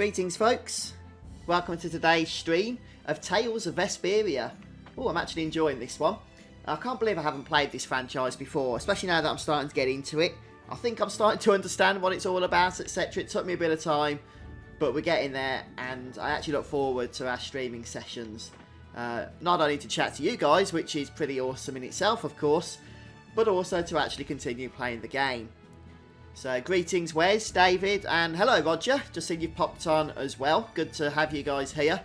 Greetings folks, welcome to today's stream of Tales of Vesperia. Oh, I'm actually enjoying this one. I can't believe I haven't played this franchise before, especially now that I'm starting to get into it. I think I'm starting to understand what it's all about, etc. It took me a bit of time, but we're getting there, and I actually look forward to our streaming sessions. Not only to chat to you guys, which is pretty awesome in itself, of course, but also to actually continue playing the game. So, greetings Wes, David, and hello Roger. Just seen you've popped on as well. Good to have you guys here.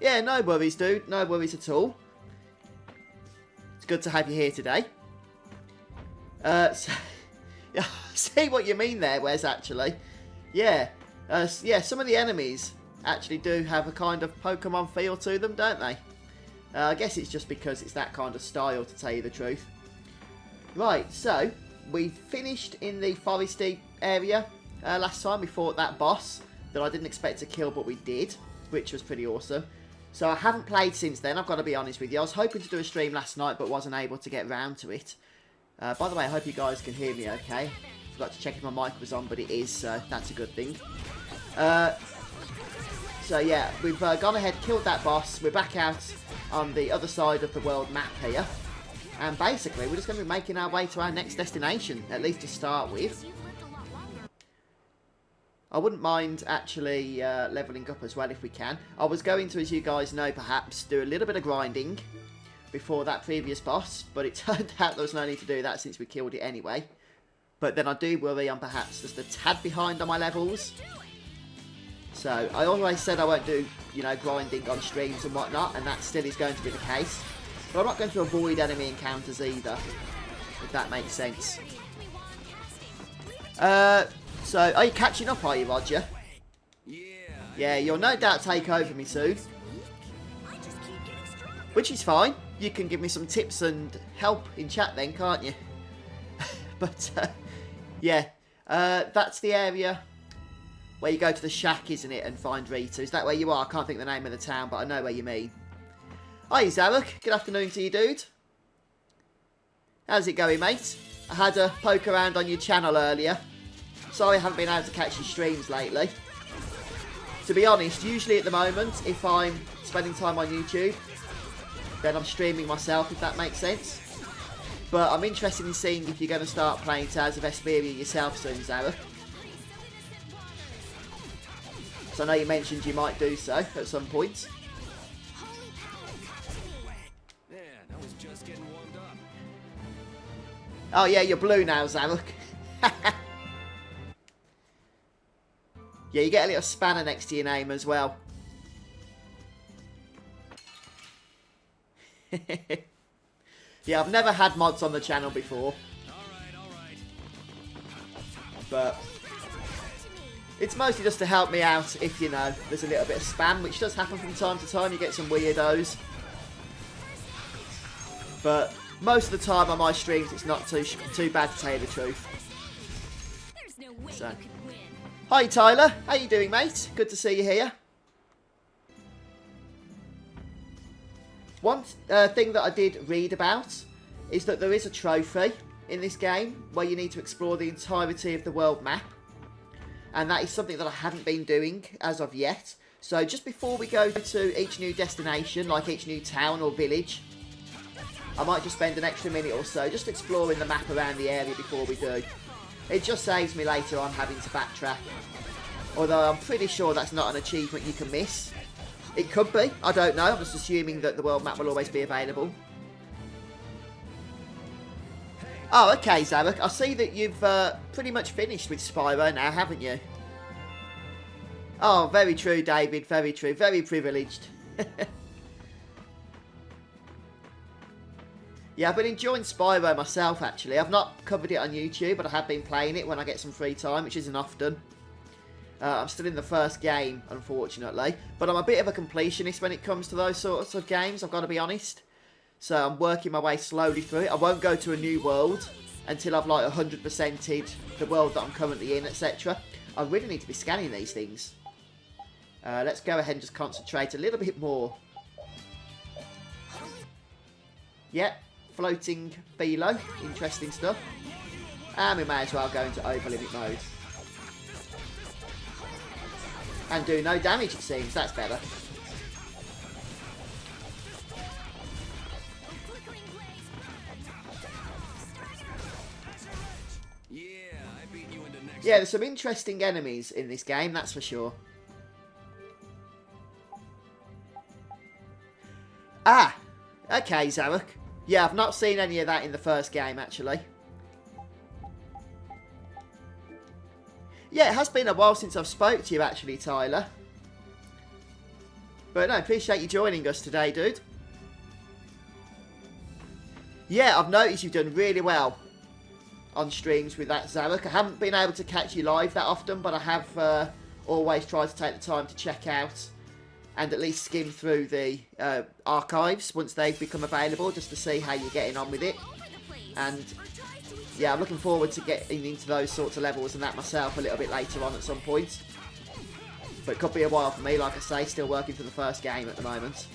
Yeah, no worries, dude. No worries at all. It's good to have you here today. So, yeah, see what you mean there, Wes, actually. Yeah, some of the enemies actually do have a kind of Pokemon feel to them, don't they? I guess it's just because it's that kind of style, to tell you the truth. Right, so we finished in the foresty area last time. We fought that boss that I didn't expect to kill, but we did, which was pretty awesome. So I haven't played since then, I've got to be honest with you. I was hoping to do a stream last night, but wasn't able to get round to it. By the way, I hope you guys can hear me okay. Forgot to check if my mic was on, but it is, so that's a good thing. So yeah, we've gone ahead, killed that boss. We're back out on the other side of the world map here. And basically, we're just going to be making our way to our next destination, at least to start with. I wouldn't mind actually levelling up as well if we can. I was going to, as you guys know perhaps, do a little bit of grinding before that previous boss, but it turned out there was no need to do that since we killed it anyway. But then I do worry I'm perhaps just a tad behind on my levels. So, I always said I won't do, you know, grinding on streams and whatnot, and that still is going to be the case. But I'm not going to avoid enemy encounters either, if that makes sense. So, are you catching up, are you, Roger? Yeah, you'll no doubt take over me soon. Which is fine. You can give me some tips and help in chat then, can't you? But, yeah. That's the area where you go to the shack, isn't it, and find Rita. Is that where you are? I can't think of the name of the town, but I know where you mean. Hi Zarek, good afternoon to you, dude. How's it going, mate? I had a poke around on your channel earlier. Sorry I haven't been able to catch your streams lately. To be honest, usually at the moment, if I'm spending time on YouTube, then I'm streaming myself, if that makes sense. But I'm interested in seeing if you're going to start playing Tales of Vesperia yourself soon, Zarek. So I know you mentioned you might do so at some point. Oh yeah, you're blue now, Zarek. Yeah, you get a little spanner next to your name as well. Yeah, I've never had mods on the channel before. But it's mostly just to help me out if, you know, there's a little bit of spam, which does happen from time to time. You get some weirdos. But most of the time on my streams, it's not too bad, to tell you the truth. So, hi Tyler, how you doing, mate? Good to see you here. One thing that I did read about is that there is a trophy in this game where you need to explore the entirety of the world map. And that is something that I haven't been doing as of yet. So just before we go to each new destination, like each new town or village, I might just spend an extra minute or so just exploring the map around the area before we do. It just saves me later on having to backtrack. Although I'm pretty sure that's not an achievement you can miss. It could be, I don't know, I'm just assuming that the world map will always be available. Oh, okay, Zarek, I see that you've pretty much finished with Spyro now, haven't you? Oh, very true, David, very true, very privileged. Yeah, I've been enjoying Spyro myself, actually. I've not covered it on YouTube, but I have been playing it when I get some free time, which isn't often. I'm still in the first game, unfortunately. But I'm a bit of a completionist when it comes to those sorts of games, I've got to be honest. So I'm working my way slowly through it. I won't go to a new world until I've like 100%ed the world that I'm currently in, etc. I really need to be scanning these things. Let's go ahead and just concentrate a little bit more. Yep. Floating philo, interesting stuff. And we may as well go into over limit mode. And do no damage, it seems. That's better. Yeah, there's some interesting enemies in this game, that's for sure. Ah! Okay, Zarek. Yeah, I've not seen any of that in the first game, actually. Yeah, it has been a while since I've spoke to you, actually, Tyler. But no, appreciate you joining us today, dude. Yeah, I've noticed you've done really well on streams with that, Zarek. I haven't been able to catch you live that often, but I have always tried to take the time to check out and at least skim through the archives once they've become available, just to see how you're getting on with it. And yeah, I'm looking forward to getting into those sorts of levels and that myself a little bit later on at some point. But it could be a while for me, like I say, still working for the first game at the moment.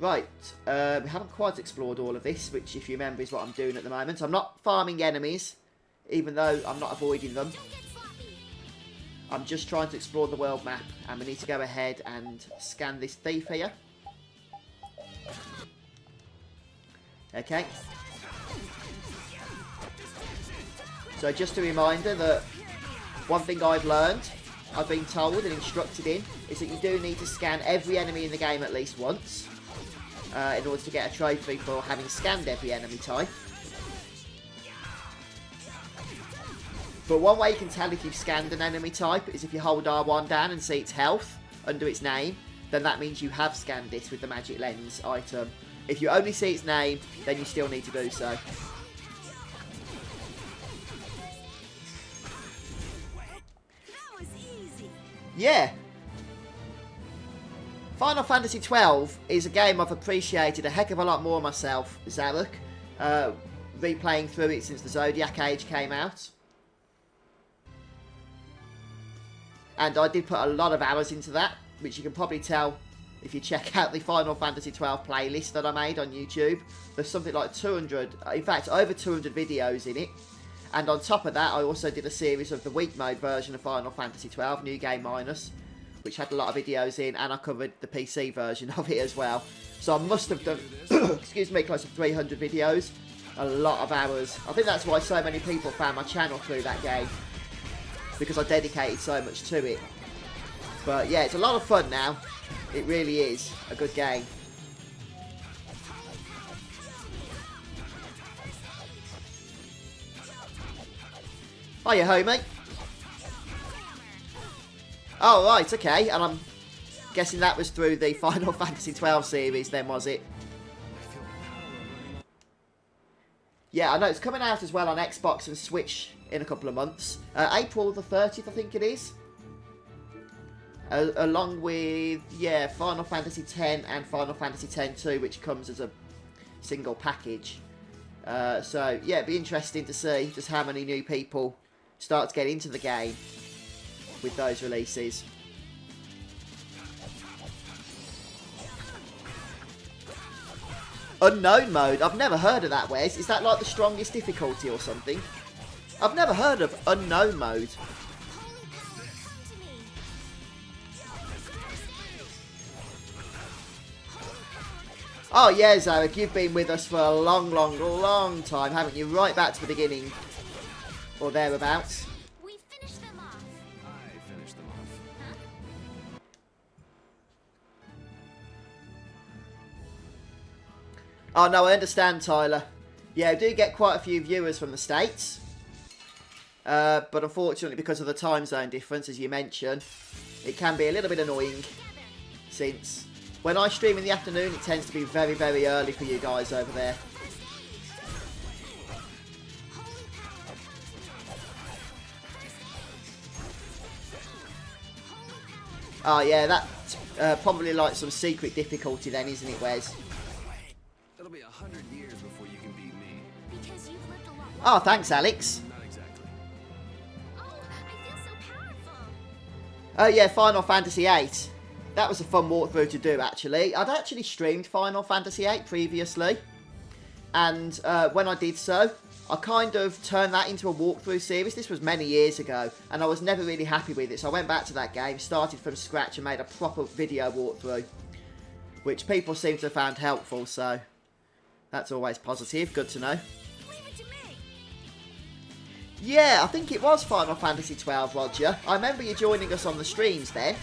Right, we haven't quite explored all of this, which, if you remember, is what I'm doing at the moment. I'm not farming enemies, even though I'm not avoiding them. I'm just trying to explore the world map, and we need to go ahead and scan this thief here. Okay. So just a reminder that one thing I've learned, I've been told and instructed in, is that you do need to scan every enemy in the game at least once. In order to get a trophy for having scanned every enemy type. But one way you can tell if you've scanned an enemy type is if you hold R1 down and see its health under its name, then that means you have scanned it with the magic lens item. If you only see its name, then you still need to do so. That was easy. Yeah. Final Fantasy XII is a game I've appreciated a heck of a lot more myself, Zarek. Replaying through it since the Zodiac Age came out. And I did put a lot of hours into that, which you can probably tell if you check out the Final Fantasy XII playlist that I made on YouTube. There's something like 200, in fact over 200 videos in it. And on top of that, I also did a series of the week mode version of Final Fantasy XII, New Game Minus, which had a lot of videos in, and I covered the PC version of it as well. So I must have done, excuse me, close to 300 videos. A lot of hours. I think that's why so many people found my channel through that game, because I dedicated so much to it. But yeah, it's a lot of fun now. It really is a good game. Hiya, homie. Oh, right, okay. And I'm guessing that was through the Final Fantasy XII series then, was it? Yeah, I know it's coming out as well on Xbox and Switch in a couple of months. April the 30th, I think it is. Along with, yeah, Final Fantasy X and Final Fantasy X-2, which comes as a single package. So, yeah, it'd be interesting to see just how many new people start to get into the game with those releases. Unknown mode? I've never heard of that, Wes. Is that like the strongest difficulty or something? I've never heard of unknown mode. Oh yeah, Zarek, you've been with us for a long time, haven't you? Right back to the beginning. Or thereabouts. We finished them off. I finished them off. Oh no, I understand, Tyler. Yeah, I do get quite a few viewers from the States. But unfortunately, because of the time zone difference, as you mentioned, it can be a little bit annoying. Since when I stream in the afternoon, it tends to be very early for you guys over there. Oh yeah, that's probably like some secret difficulty then, isn't it, Wes? It'll be 100 years before you can beat me. Because you've lived a lot longer. Oh, thanks, Alex. Not exactly. Oh, I feel so powerful. Oh yeah, Final Fantasy VIII. That was a fun walkthrough to do, actually. I'd actually streamed Final Fantasy VIII previously. And when I did so, I kind of turned that into a walkthrough series. This was many years ago, and I was never really happy with it. So I went back to that game, started from scratch, and made a proper video walkthrough, which people seem to have found helpful, so that's always positive. Good to know. Leave it to me. Yeah, I think it was Final Fantasy XII, Roger. I remember you joining us on the streams then.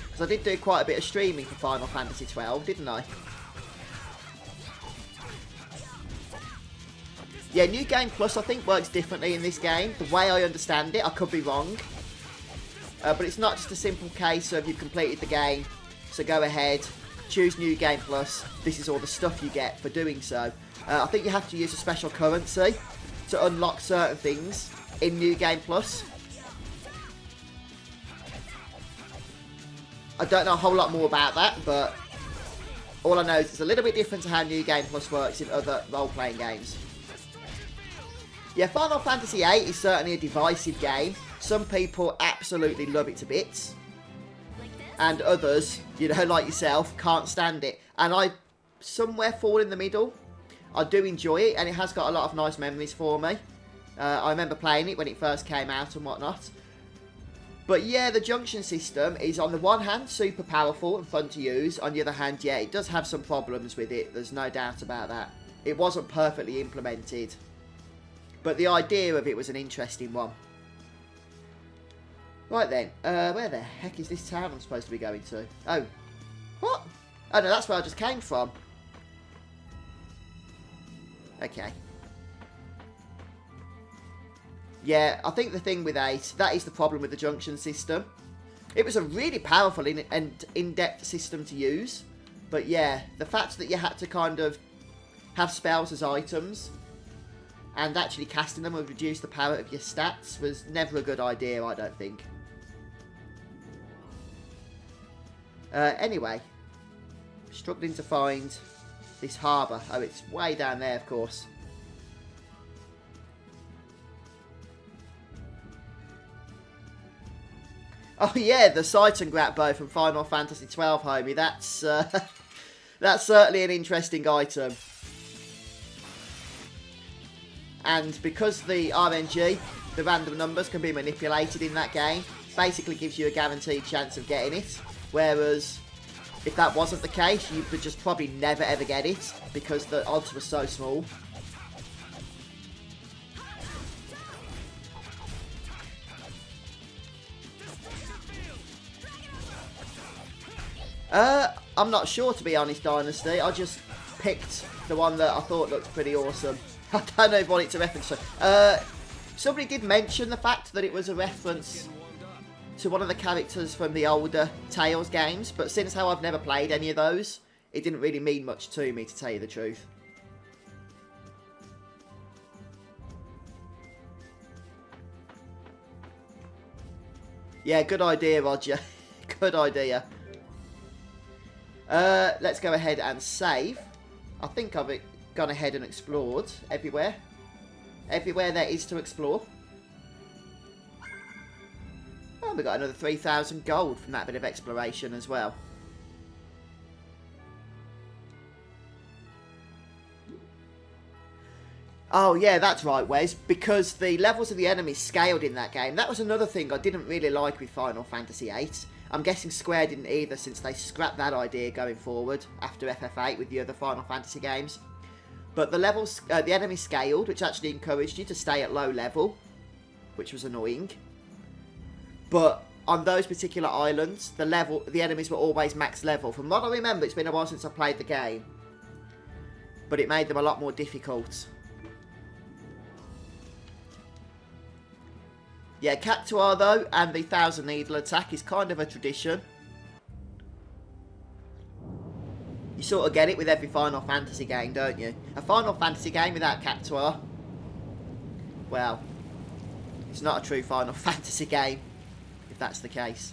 Because I did do quite a bit of streaming for Final Fantasy XII, didn't I? Yeah, New Game Plus, I think, works differently in this game. The way I understand it, I could be wrong. But it's not just a simple case of you've completed the game, so go ahead, choose New Game Plus. This is all the stuff you get for doing so. I think you have to use a special currency to unlock certain things in New Game Plus. I don't know a whole lot more about that, but all I know is it's a little bit different to how New Game Plus works in other role-playing games. Yeah, Final Fantasy VIII is certainly a divisive game. Some people absolutely love it to bits. Like this? And others, you know, like yourself, can't stand it. And I somewhere fall in the middle. I do enjoy it, and it has got a lot of nice memories for me. I remember playing it when it first came out and whatnot. But yeah, the junction system is on the one hand super powerful and fun to use. On the other hand, yeah, it does have some problems with it. There's no doubt about that. It wasn't perfectly implemented. But the idea of it was an interesting one. Right then, where the heck is this town I'm supposed to be going to? Oh, what? Oh no, that's where I just came from. Okay. Yeah, I think the thing with 8, that is the problem with the junction system. It was a really powerful and in-depth system to use. But yeah, the fact that you had to kind of have spells as items and actually casting them would reduce the power of your stats was never a good idea, I don't think. Anyway, struggling to find this harbour. Oh, it's way down there, of course. Oh yeah, the Seitengrat bow from Final Fantasy XII, homie. That's that's certainly an interesting item. And because the RNG, the random numbers, can be manipulated in that game, basically gives you a guaranteed chance of getting it. Whereas, if that wasn't the case, you would just probably never ever get it, because the odds were so small. I'm not sure, to be honest, Dynasty. I just picked the one that I thought looked pretty awesome. I don't know what it's a reference to. Somebody did mention the fact that it was a reference to one of the characters from the older Tales games, but since how I've never played any of those, it didn't really mean much to me, to tell you the truth. Yeah, good idea, Roger. Good idea. Let's go ahead and save. I think I've gone ahead and explored everywhere. Everywhere there is to explore. Oh, we got another 3,000 gold from that bit of exploration as well. Oh yeah, that's right, Wes. Because the levels of the enemies scaled in that game. That was another thing I didn't really like with Final Fantasy VIII. I'm guessing Square didn't either, since they scrapped that idea going forward after FF8 with the other Final Fantasy games. But the levels, the enemies scaled, which actually encouraged you to stay at low level, which was annoying. But on those particular islands, the enemies were always max level. From what I remember, it's been a while since I played the game, but it made them a lot more difficult. Yeah, Capua though, and the Thousand Needle attack is kind of a tradition. You sort of get it with every Final Fantasy game, don't you? A Final Fantasy game without Capua, well, it's not a true Final Fantasy game, if that's the case.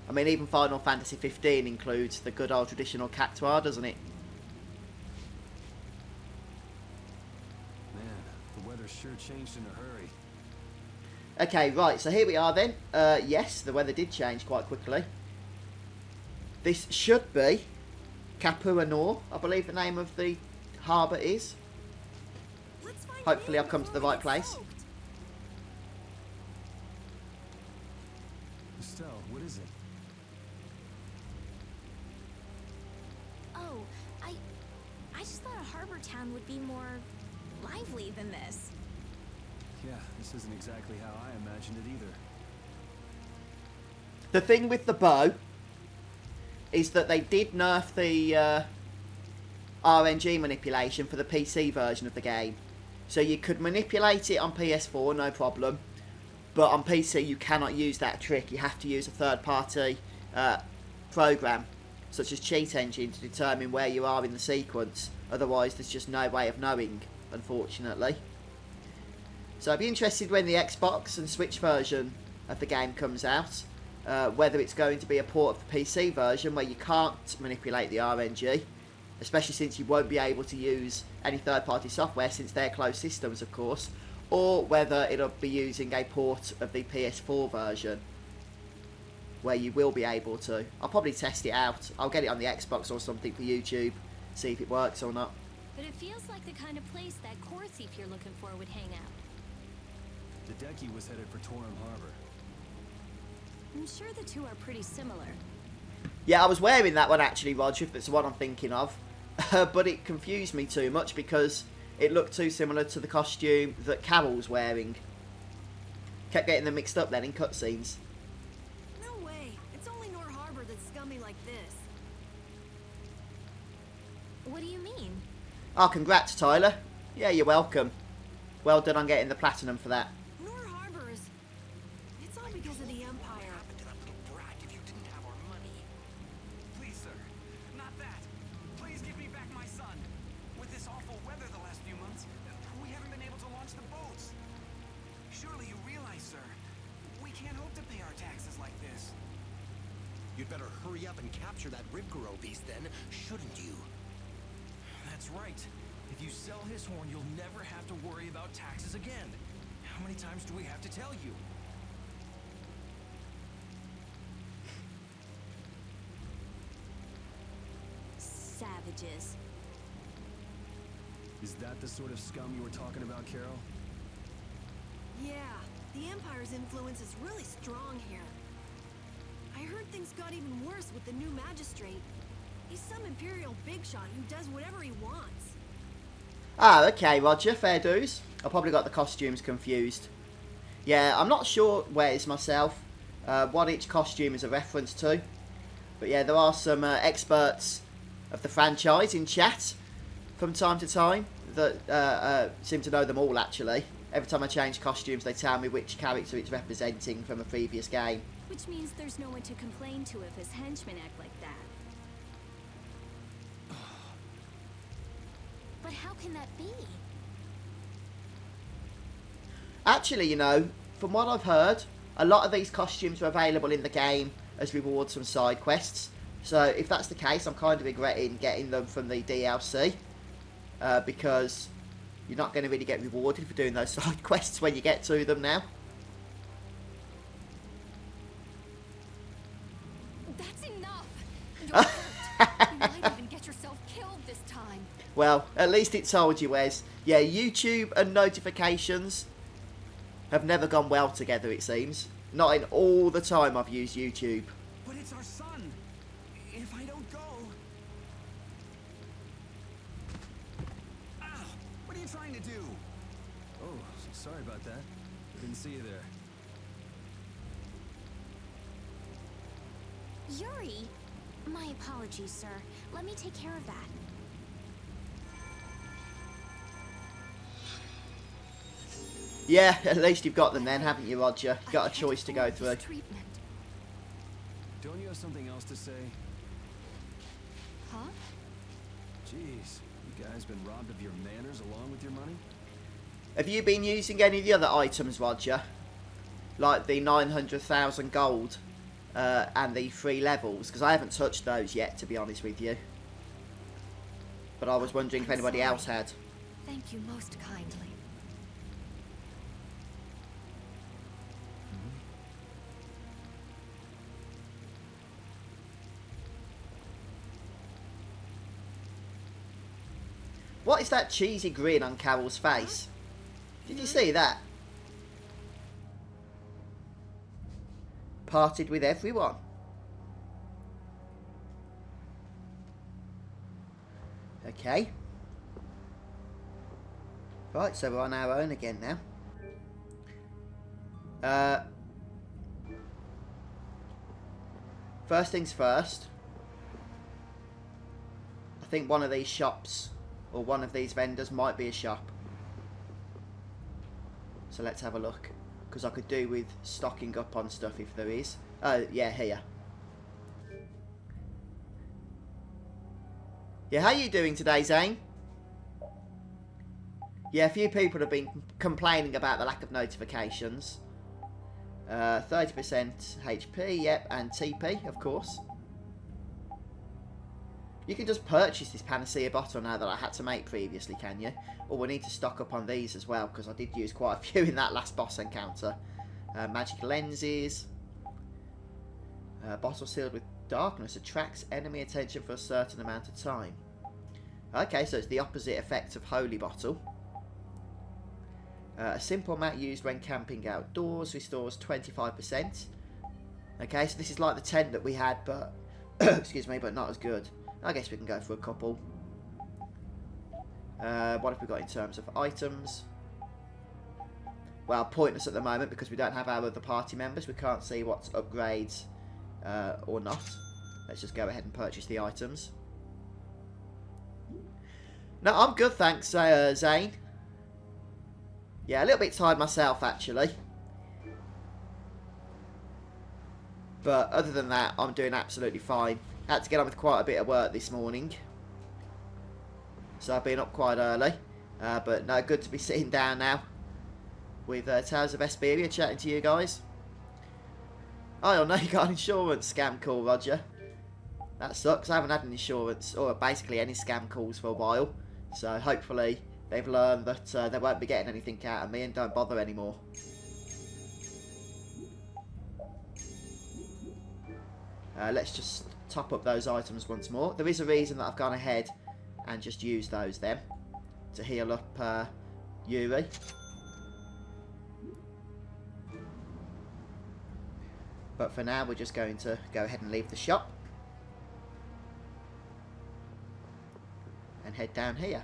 I mean, even Final Fantasy 15 includes the good old traditional Capua, doesn't it? Man, the weather sure changed in a hurry. Okay, right, so here we are then. Yes, the weather did change quite quickly. This should be Capua, I believe the name of the harbour is. Let's find Hopefully an I've come to the before we right get place. soaked. Estelle, what is it? Oh, I just thought a harbor town would be more lively than this. Yeah, this isn't exactly how I imagined it either. The thing with the bow is that they did nerf the RNG manipulation for the PC version of the game. So you could manipulate it on PS4, no problem. But on PC you cannot use that trick. You have to use a third-party program, such as Cheat Engine, to determine where you are in the sequence. Otherwise there's just no way of knowing, unfortunately. So I'd be interested when the Xbox and Switch version of the game comes out. Whether it's going to be a port of the PC version where you can't manipulate the RNG, especially since you won't be able to use any third-party software since they're closed systems, of course, or whether it'll be using a port of the PS4 version where you will be able to. I'll probably test it out. I'll get it on the Xbox or something for YouTube, see if it works or not. But it feels like the kind of place that core thief you're looking for would hang out. The Decky was headed for Torum Harbor. I'm sure the two are pretty similar. Yeah, I was wearing that one actually, Roger, if it's the one I'm thinking of. But it confused me too much because it looked too similar to the costume that Carol's wearing. Kept getting them mixed up then in cutscenes. No way. It's only Nor Harbor that's scummy like this. What do you mean? Oh, congrats, Tyler. Yeah, you're welcome. Well done on getting the platinum for that. Nor Harbor is... It's all because of the Empire. Happened to that little brat if you didn't have our money. Please, sir, not that. Please give me back my son. With this awful weather the last few months, we haven't been able to launch the boats. Surely you realize, sir, we can't hope to pay our taxes like this. You'd better hurry up and capture that Ribgaro beast then, shouldn't you? That's right. If you sell his horn, you'll never have to worry about taxes again. How many times do we have to tell you? Savages. Is that the sort of scum you were talking about, Carol? Yeah, the Empire's influence is really strong here. I heard things got even worse with the new magistrate. He's some Imperial bigshot who does whatever he wants. Ah, okay, Roger, fair dues. I probably got the costumes confused. Yeah, I'm not sure where's myself, what each costume is a reference to. But yeah, there are some experts of the franchise in chat from time to time that seem to know them all, actually. Every time I change costumes, they tell me which character it's representing from a previous game. Which means there's no one to complain to if his henchmen act like that. But how can that be? Actually, you know, from what I've heard, a lot of these costumes are available in the game as rewards from side quests. So if that's the case, I'm kind of regretting getting them from the DLC. Because you're not going to really get rewarded for doing those side quests when you get to them now. That's enough! You're hurt. You might even get yourself killed this time. Well, at least it told you, Wes. Yeah, YouTube and notifications have never gone well together, it seems. Not in all the time I've used YouTube. But it's our son. If I don't go... Ow! What are you trying to do? Oh, sorry about that. Didn't see you there. Yuri! My apologies, sir. Let me take care of that. Yeah, at least you've got them then, haven't you, Roger? Got a I can't choice to go afford through. this treatment. Don't you have something else to say? Huh? Jeez, you guys been robbed of your manners along with your money? Have you been using any of the other items, Roger? Like the 900,000 gold and the 3 levels? Because I haven't touched those yet, to be honest with you. But I was wondering if I'm anybody sorry. else had. Thank you most kindly. What is that cheesy grin on Carol's face? Did you see that? Parted with everyone. Okay. Right, so we're on our own again now. First things first. I think one of these shops, or one of these vendors, might be a shop. So let's have a look. Because I could do with stocking up on stuff if there is. Oh, yeah, here. Yeah, how you doing today, Zane? Yeah, a few people have been complaining about the lack of notifications. 30% HP, yep, and TP, of course. You can just purchase this Panacea bottle now that I had to make previously, can you? Or we need to stock up on these as well, because I did use quite a few in that last boss encounter. Magic lenses. Bottle sealed with darkness attracts enemy attention for a certain amount of time. Okay, so it's the opposite effect of Holy Bottle. A simple mat used when camping outdoors restores 25%. Okay, so this is like the tent that we had, but excuse me, but not as good. I guess we can go for a couple. What have we got in terms of items? Well, pointless at the moment because we don't have our other party members. We can't see what's upgrades or not. Let's just go ahead and purchase the items. No, I'm good, thanks, Zane. Yeah, a little bit tired myself, actually. But other than that, I'm doing absolutely fine. Had to get on with quite a bit of work this morning. So I've been up quite early. But no, good to be sitting down now with Tales of Vesperia, chatting to you guys. Oh, no, you got an insurance scam call, Roger. That sucks. I haven't had an insurance, or basically any scam calls for a while. So hopefully they've learned that they won't be getting anything out of me and don't bother anymore. Let's just top up those items once more. There is a reason that I've gone ahead and just used those then to heal up Yuri. But for now, we're just going to go ahead and leave the shop and head down here.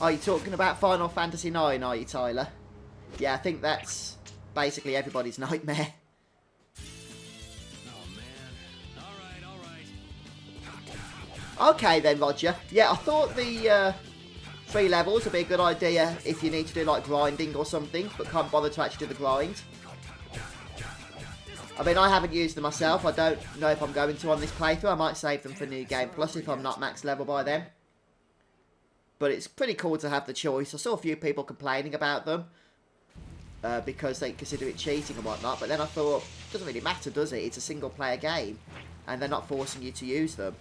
Are you talking about Final Fantasy IX, are you, Tyler? Yeah, I think that's basically everybody's nightmare. Oh man. Alright. Okay then, Roger. Yeah, I thought the 3 levels would be a good idea if you need to do like grinding or something, but can't bother to actually do the grind. I mean, I haven't used them myself. I don't know if I'm going to on this playthrough. I might save them for New Game Plus if I'm not max level by then. But it's pretty cool to have the choice. I saw a few people complaining about them because they consider it cheating and whatnot. But then I thought, it doesn't really matter, does it? It's a single player game and they're not forcing you to use them.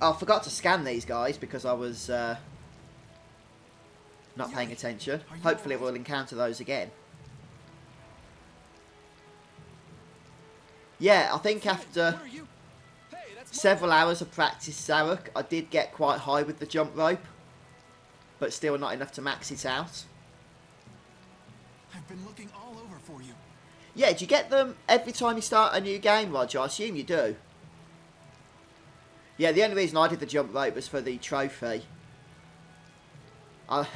Oh, I forgot to scan these guys because I was not paying attention. Hopefully we'll encounter those again. Yeah, I think after several hours of practice, Zarek, I did get quite high with the jump rope, but still not enough to max it out. I've been looking all over for you. Yeah, do you get them every time you start a new game, Roger? I assume you do. Yeah, the only reason I did the jump rope was for the trophy. I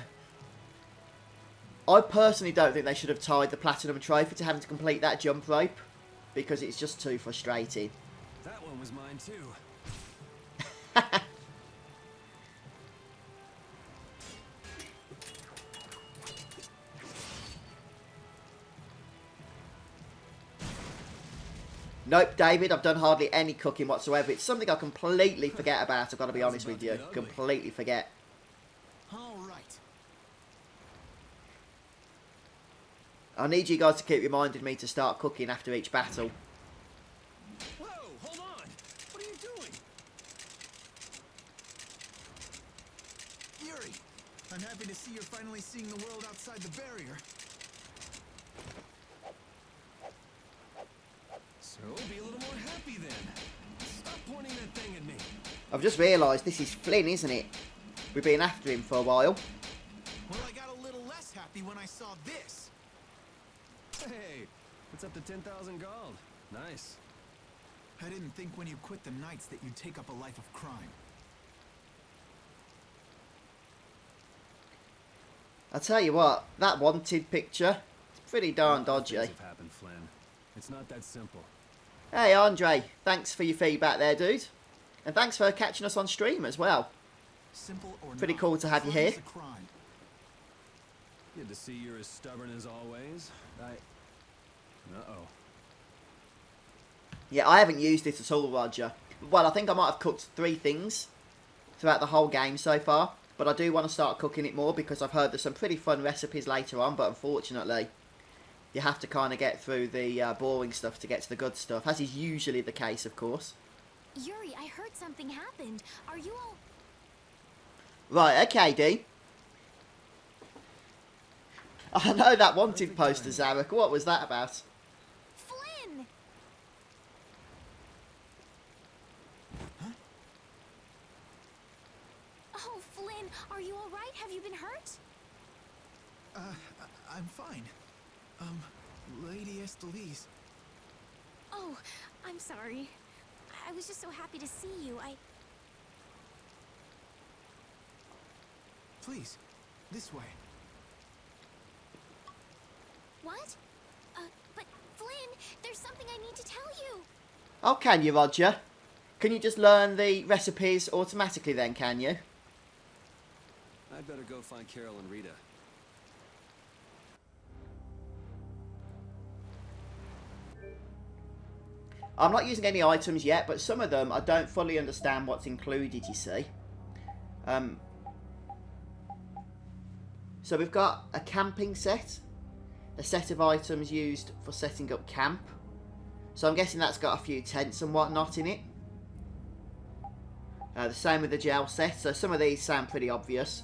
personally don't think they should have tied the platinum trophy to having to complete that jump rope, because it's just too frustrating. That one was mine too. Nope, David, I've done hardly any cooking whatsoever. It's something I completely forget about, I've got to be honest with you. Completely forget. All right. I need you guys to keep reminding me to start cooking after each battle. Whoa, hold on! What are you doing? Yuri, I'm happy to see you're finally seeing the world outside the barrier. So, be a little more happy then. Stop pointing that thing at me. I've just realised this is Flynn, isn't it? We've been after him for a while. Well, I got a little less happy when I saw this. Hey, it's up to 10,000 gold. Nice. I didn't think when you quit the Knights that you'd take up a life of crime. I'll tell you what, that wanted picture, it's pretty darn dodgy. Things have happened, Flynn. It's not that simple. Hey Andre, thanks for your feedback there, dude. And thanks for catching us on stream as well. Simple or Pretty not, cool to have you crime here. is a crime. Good to see you're as stubborn as always. Uh-oh. Yeah, I haven't used it at all, Roger. Well, I think I might have cooked 3 things throughout the whole game so far. But I do want to start cooking it more because I've heard there's some pretty fun recipes later on. But unfortunately, you have to kind of get through the boring stuff to get to the good stuff. As is usually the case, of course. Yuri, I heard something happened. Are you all... Right, okay, D. I know that wanted poster, Zarek. What was that about? Flynn! Oh, Flynn, are you all right? Have you been hurt? I'm fine. Lady Estelise. Oh, I'm sorry. I was just so happy to see you. Please, this way. What? But Flynn, there's something I need to tell you. Oh, can you, Roger? Can you just learn the recipes automatically then, can you? I'd better go find Carol and Rita. I'm not using any items yet, but some of them I don't fully understand what's included, you see. So we've got a camping set. A set of items used for setting up camp. So I'm guessing that's got a few tents and whatnot in it. The same with the gel set. So some of these sound pretty obvious.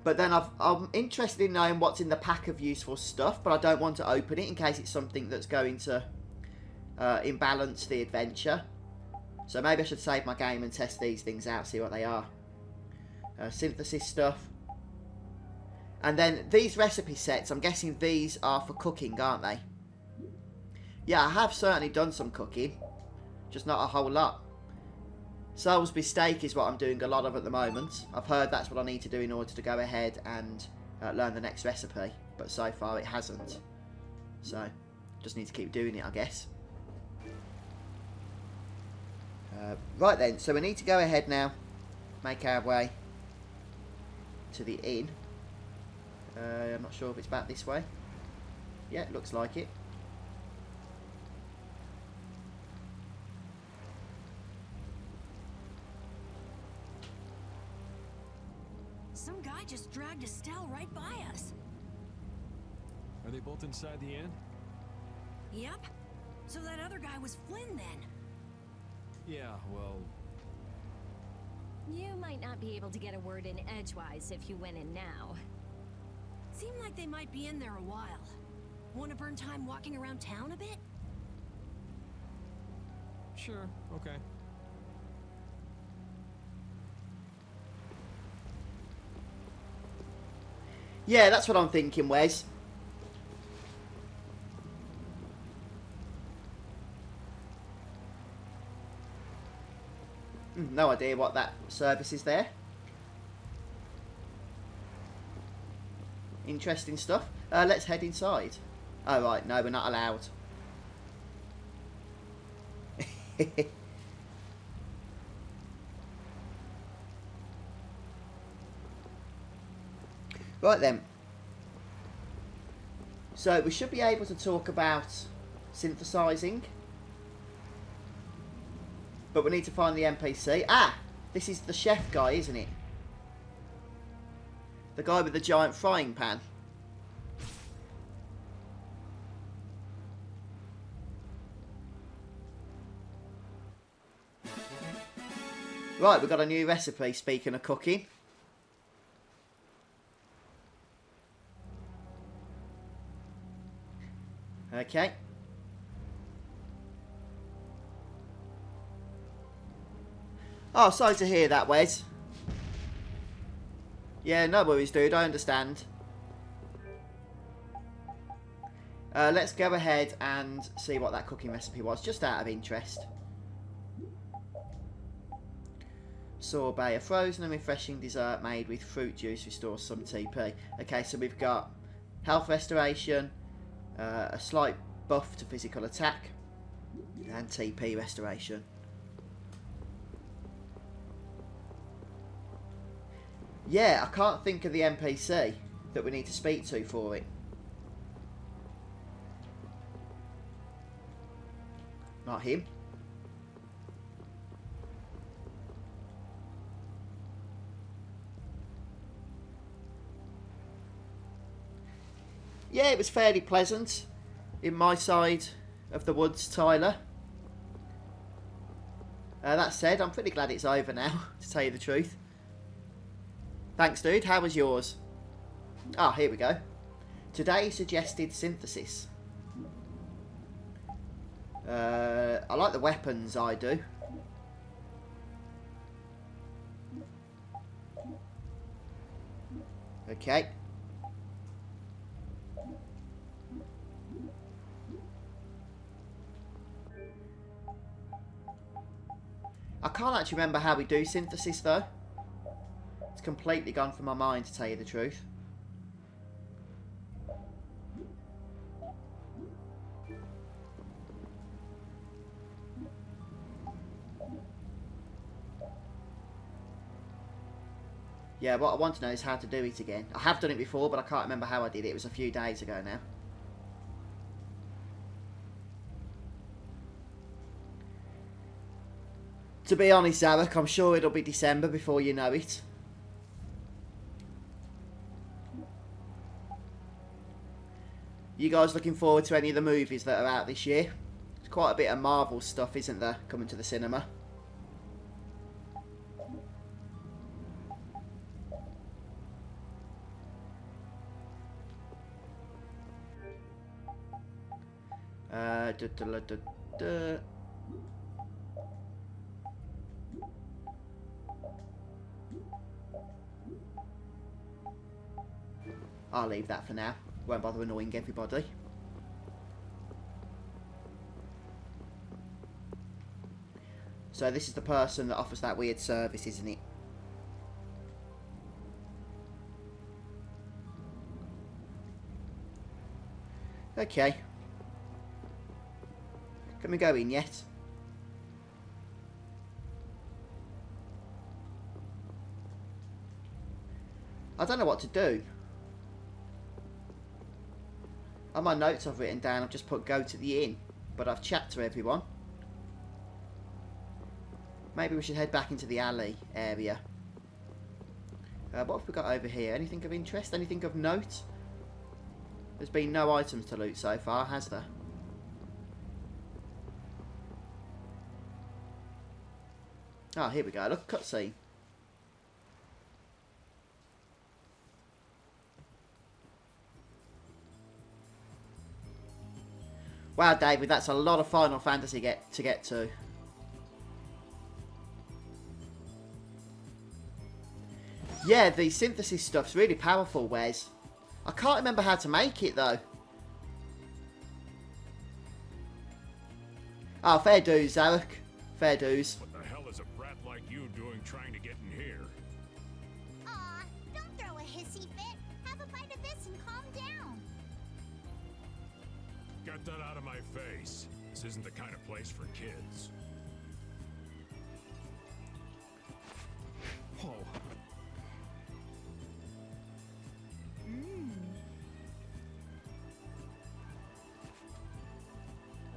But then I'm interested in knowing what's in the pack of useful stuff. But I don't want to open it in case it's something that's going to imbalance the adventure. So maybe I should save my game and test these things out, see what they are. Synthesis stuff. And then these recipe sets, I'm guessing these are for cooking, aren't they? Yeah, I have certainly done some cooking. Just not a whole lot. Salisbury steak is what I'm doing a lot of at the moment. I've heard that's what I need to do in order to go ahead and learn the next recipe. But so far it hasn't. So, just need to keep doing it, I guess. Right then, so we need to go ahead now. Make our way to the inn. I'm not sure if it's back this way. Yeah, it looks like it. Some guy just dragged Estelle right by us. Are they both inside the inn? Yep. So that other guy was Flynn then. Yeah, well, You might not be able to get a word in edgewise if you went in now. Seemed like they might be in there a while. Want to burn time walking around town a bit? sure, okay. Yeah, that's what I'm thinking, Wes. No idea what that service is there. Interesting stuff. Let's head inside. Oh, right. No, we're not allowed. Right then. So we should be able to talk about synthesizing. But we need to find the NPC. Ah! This is the chef guy, isn't it? The guy with the giant frying pan. Right, we've got a new recipe, speaking of cooking. Okay. Oh, sorry to hear that, Wes. Yeah, no worries, dude. I understand. Let's go ahead and see what that cooking recipe was, just out of interest. Sorbet, a frozen and refreshing dessert made with fruit juice restores some TP. Okay, so we've got health restoration, a slight buff to physical attack, and TP restoration. Yeah, I can't think of the NPC that we need to speak to for it. Not him. Yeah, it was fairly pleasant in my side of the woods, Tyler. That said, I'm pretty glad it's over now, to tell you the truth. Thanks, dude. How was yours? Ah, here we go. Today suggested synthesis. I like the weapons, I do. Okay. I can't actually remember how we do synthesis, though. It's completely gone from my mind, to tell you the truth. Yeah, what I want to know is how to do it again. I have done it before, but I can't remember how I did it. It was a few days ago now. To be honest, Zarek, I'm sure it'll be December before you know it. You guys looking forward to any of the movies that are out this year? There's quite a bit of Marvel stuff, isn't there, coming to the cinema? I'll leave that for now. Won't bother annoying everybody. So this is the person that offers that weird service, isn't it? Okay. Can we go in yet? I don't know what to do. On my notes I've written down, I've just put go to the inn, but I've chat to everyone. Maybe we should head back into the alley area. What have we got over here? Anything of interest? Anything of note? There's been no items to loot so far, has there? Oh, here we go. Look, cutscene. Wow, David, that's a lot of Final Fantasy to get to. Yeah, the synthesis stuff's really powerful, Wes. I can't remember how to make it, though. Oh, fair dues, Zarek. Fair dues. What the hell is a brat like you doing trying to get in here? Aw, don't throw a hissy fit. Have a bite of this and calm down. Get that out of my face. This isn't the kind of place for kids. Whoa.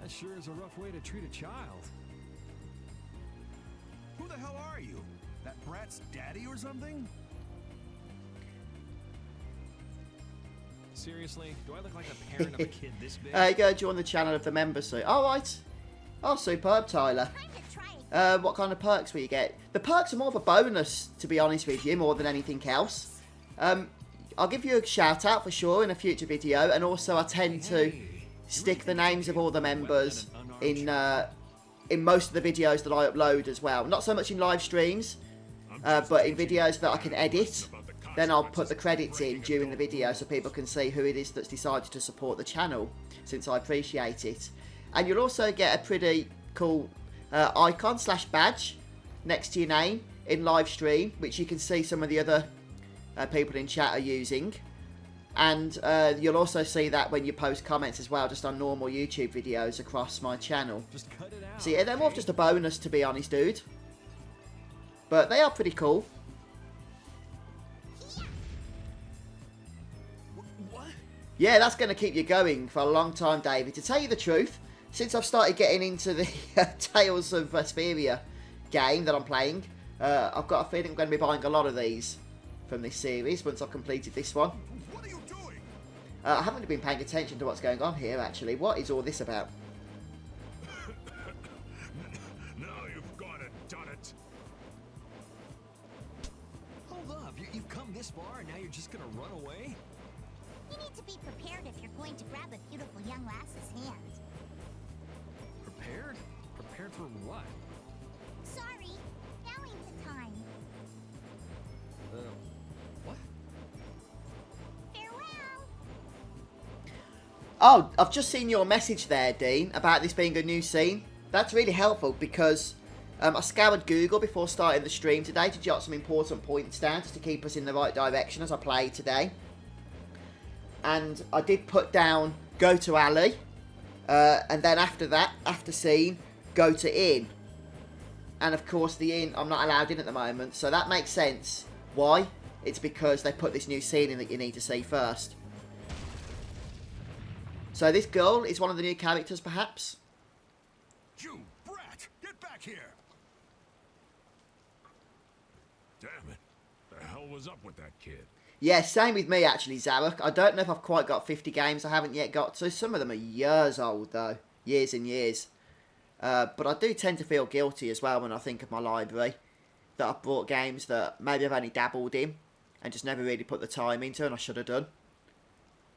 That sure is a rough way to treat a child. Who the hell are you? That brat's daddy or something? Seriously? Do I look like a parent of a kid this big? You go join the channel of the member suit. Alright. Oh, superb, Tyler. Time to try What kind of perks will you get? The perks are more of a bonus, to be honest with you, more than anything else. I'll give you a shout out for sure in a future video, and also I tend to stick the names of all the members in most of the videos that I upload as well. Not so much in live streams, but in videos that I can edit. Then I'll put the credits in during the video so people can see who it is that's decided to support the channel, since I appreciate it. And you'll also get a pretty cool icon / badge next to your name in live stream, which you can see some of the other people in chat are using. And you'll also see that when you post comments as well, just on normal YouTube videos across my channel. Just cut it out. So yeah, they're more of just a bonus, to be honest, dude. But they are pretty cool. What? Yeah, that's going to keep you going for a long time, David. To tell you the truth, since I've started getting into the Tales of Vesperia game that I'm playing, I've got a feeling I'm going to be buying a lot of these from this series once I've completed this one. What are you doing? I haven't been paying attention to what's going on here, actually. What is all this about? Now you've gone and done it. Hold up. You've come this far and now you're just gonna run away? You need to be prepared if you're going to grab a beautiful young lass's hand. Prepared? Prepared for what? Sorry, now ain't the time. What? Farewell! Oh, I've just seen your message there, Dean, about this being a new scene. That's really helpful because I scoured Google before starting the stream today to jot some important points down just to keep us in the right direction as I play today. And I did put down go to alley, and then after that, after scene, go to inn. And of course the inn I'm not allowed in at the moment, so that makes sense. Why? It's because they put this new scene in that you need to see first. So this girl is one of the new characters, perhaps? You brat! Get back here! Damn it. The hell was up with that kid? Yeah, same with me actually, Zarek. I don't know if I've quite got 50 games I haven't yet got to. Some of them are years old though. Years and years. But I do tend to feel guilty as well when I think of my library. That I've bought games that maybe I've only dabbled in and just never really put the time into, and I should have done.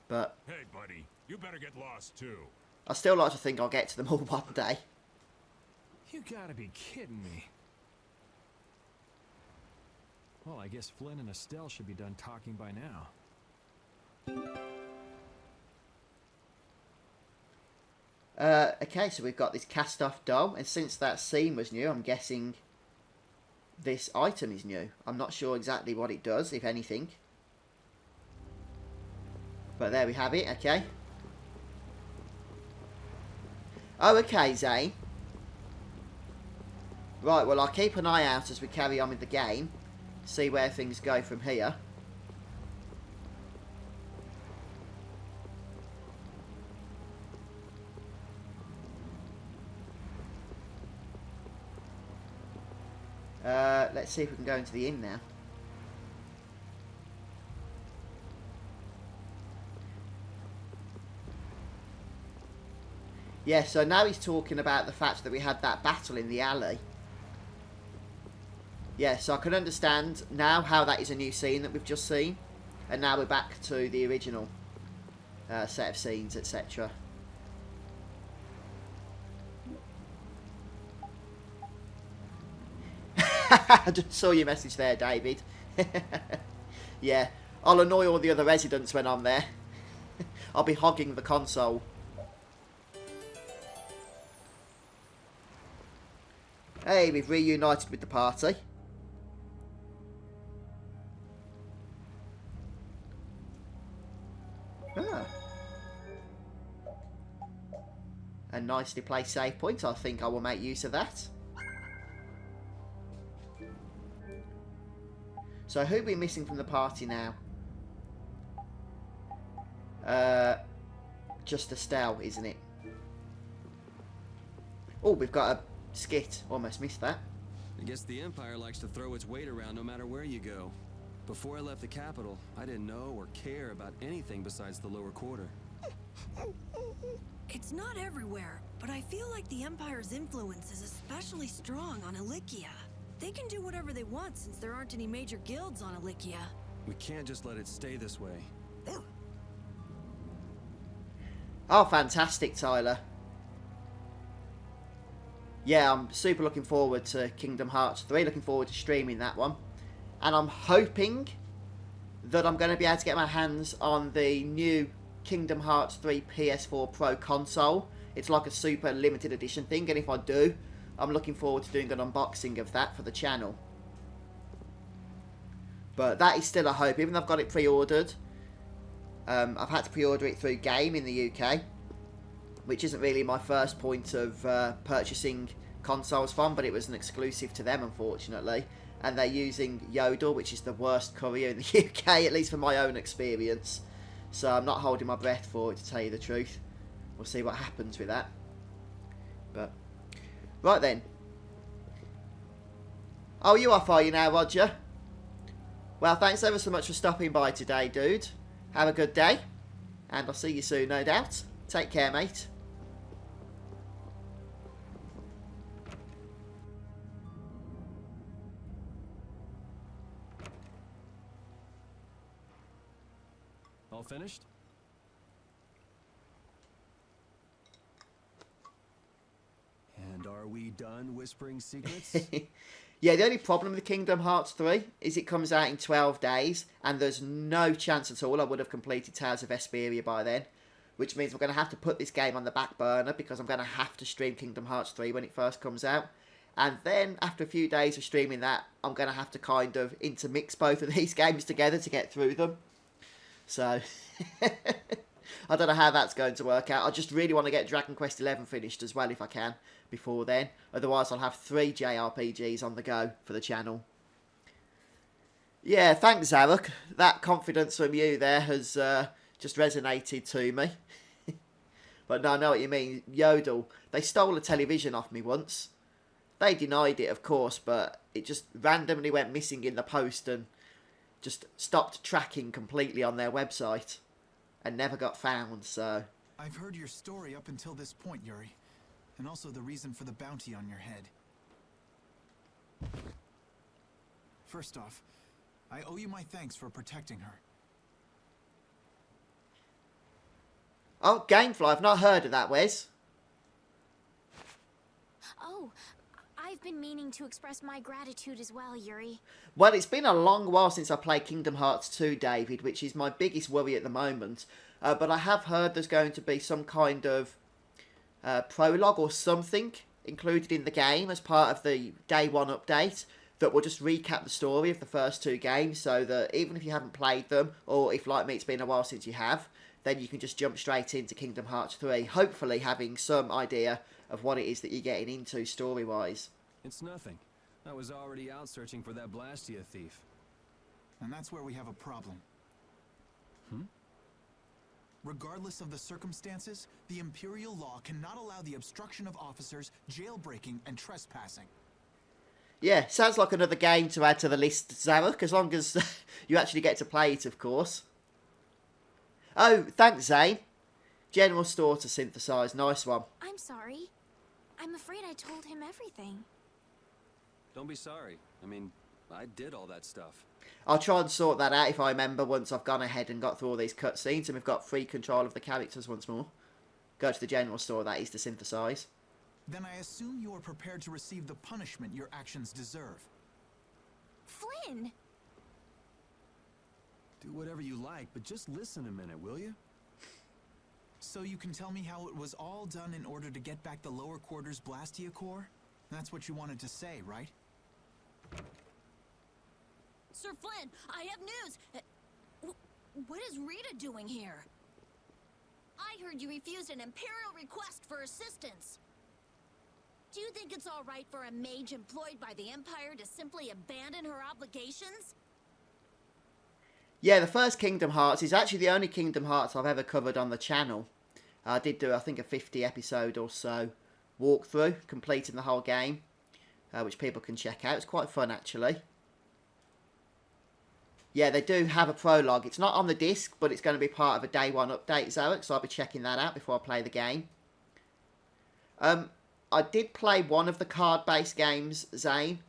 But Hey, buddy, you better get lost too. I still like to think I'll get to them all one day. You gotta be kidding me. Well, I guess Flynn and Estelle should be done talking by now. Okay, so we've got this cast-off doll, and since that scene was new, I'm guessing this item is new. I'm not sure exactly what it does, if anything. But there we have it, okay. Oh, okay, Zane. Right, well, I'll keep an eye out as we carry on with the game. See where things go from here. Let's see if we can go into the inn now. Yeah, so now he's talking about the fact that we had that battle in the alley. Yeah, so I can understand now how that is a new scene that we've just seen. And now we're back to the original set of scenes, etc. I just saw your message there, David. Yeah, I'll annoy all the other residents when I'm there. I'll be hogging the console. Hey, we've reunited with the party. Ah. A nicely placed save point. I think I will make use of that. So who are we missing from the party now? Just Estelle, isn't it? Oh, we've got a skit. Almost missed that. I guess the Empire likes to throw its weight around no matter where you go. Before I left the capital, I didn't know or care about anything besides the lower quarter. It's not everywhere, but I feel like the Empire's influence is especially strong on Ilikia. They can do whatever they want since there aren't any major guilds on Ilikia. We can't just let it stay this way. Oh, fantastic, Tyler. Yeah, I'm super looking forward to Kingdom Hearts 3. Looking forward to streaming that one. And I'm hoping that I'm going to be able to get my hands on the new Kingdom Hearts 3 PS4 Pro console. It's like a super limited edition thing, and if I do, I'm looking forward to doing an unboxing of that for the channel. But that is still a hope, even though I've got it pre-ordered. I've had to pre-order it through Game in the UK, which isn't really my first point of purchasing consoles from, but it was an exclusive to them, unfortunately. And they're using Yodel, which is the worst courier in the UK, at least from my own experience. So I'm not holding my breath for it, to tell you the truth. We'll see what happens with that. But, right then. Oh, you off, are you now, Roger? Well, thanks ever so much for stopping by today, dude. Have a good day. And I'll see you soon, no doubt. Take care, mate. All finished? And are we done whispering secrets? Yeah, the only problem with Kingdom Hearts 3 is it comes out in 12 days, and there's no chance at all I would have completed Tales of Vesperia by then, which means I'm going to have to put this game on the back burner because I'm going to have to stream Kingdom Hearts 3 when it first comes out. And then, after a few days of streaming that, I'm going to have to kind of intermix both of these games together to get through them. So, I don't know how that's going to work out. I just really want to get Dragon Quest XI finished as well if I can before then. Otherwise, I'll have 3 JRPGs on the go for the channel. Yeah, thanks, Zarek. That confidence from you there has just resonated to me. But no, I know what you mean. Yodel, they stole a television off me once. They denied it, of course, but it just randomly went missing in the post and just stopped tracking completely on their website and never got found, so... I've heard your story up until this point, Yuri. And also the reason for the bounty on your head. First off, I owe you my thanks for protecting her. Oh, Gamefly, I've not heard of that, Wes. Oh, I've been meaning to express my gratitude as well, Yuri. Well, it's been a long while since I played Kingdom Hearts 2, David, which is my biggest worry at the moment. But I have heard there's going to be some kind of prologue or something included in the game as part of the Day 1 update that will just recap the story of the first 2 games, so that even if you haven't played them, or if, like me, it's been a while since you have, then you can just jump straight into Kingdom Hearts 3, hopefully having some idea of what it is that you're getting into story-wise. It's nothing. I was already out searching for that Blastia thief. And that's where we have a problem. Regardless of the circumstances, the Imperial law cannot allow the obstruction of officers, jailbreaking, and trespassing. Yeah, sounds like another game to add to the list, Zarek, as long as you actually get to play it, of course. Oh, thanks, Zane. General store to synthesize, nice one. I'm sorry. I'm afraid I told him everything. Don't be sorry. I mean, I did all that stuff. I'll try and sort that out if I remember once I've gone ahead and got through all these cutscenes and we've got free control of the characters once more. Go to the general store, that is, to synthesize. Then I assume you are prepared to receive the punishment your actions deserve. Flynn! Do whatever you like, but just listen a minute, will you? So you can tell me how it was all done in order to get back the lower quarters Blastia core? That's what you wanted to say, right? Sir Flynn, I have news! What is Rita doing here? I heard you refused an Imperial request for assistance. Do you think it's all right for a mage employed by the Empire to simply abandon her obligations? Yeah, the first Kingdom Hearts is actually the only Kingdom Hearts I've ever covered on the channel. I did do, I think, a 50 episode or so walkthrough, completing the whole game, which people can check out. It's quite fun, actually. Yeah, they do have a prologue. It's not on the disc, but it's going to be part of a Day 1 update, Zarek, so I'll be checking that out before I play the game. I did play one of the card-based games, Zane.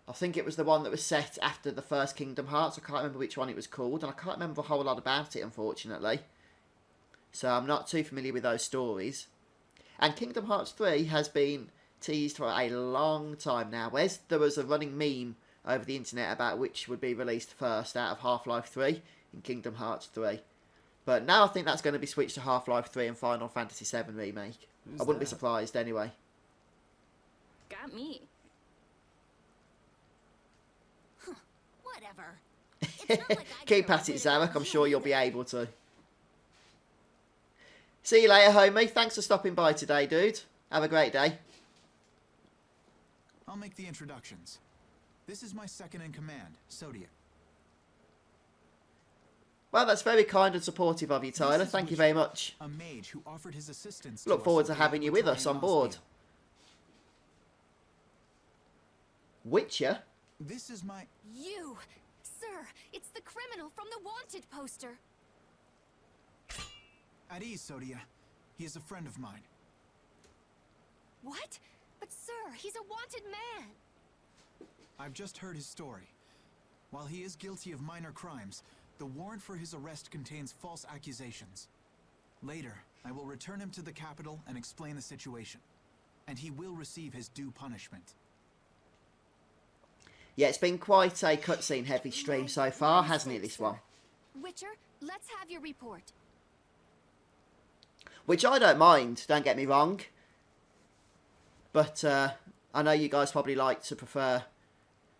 I think it was the one that was set after the first Kingdom Hearts. I can't remember which one it was called, and I can't remember a whole lot about it, unfortunately. So I'm not too familiar with those stories. And Kingdom Hearts 3 has been teased for a long time now. There was a running meme over the internet about which would be released first out of Half-Life 3 and Kingdom Hearts 3. But now I think that's going to be switched to Half-Life 3 and Final Fantasy 7 Remake. I wouldn't be surprised anyway. Got me. Whatever. It's not like I Keep care at it, a bit Zarek. about I'm you sure you'll be either. able to. See you later, homie. Thanks for stopping by today, dude. Have a great day. I'll make the introductions. This is my second in command, Sodia. Well, that's very kind and supportive of you, Tyler. This is Thank you Witcher, very much. a mage who offered his assistance. Look us forward at to the having you with us on board. Laboratory Witcher? in Ostia. This is my... You! Sir, it's the criminal from the wanted poster. At ease, Sodia. He is a friend of mine. What? But sir, he's a wanted man. I've just heard his story. While he is guilty of minor crimes, the warrant for his arrest contains false accusations. Later, I will return him to the capital and explain the situation. And he will receive his due punishment. Yeah, it's been quite a cutscene heavy stream so far, hasn't it, this one? Witcher, let's have your report. Which I don't mind, don't get me wrong. But I know you guys probably like to prefer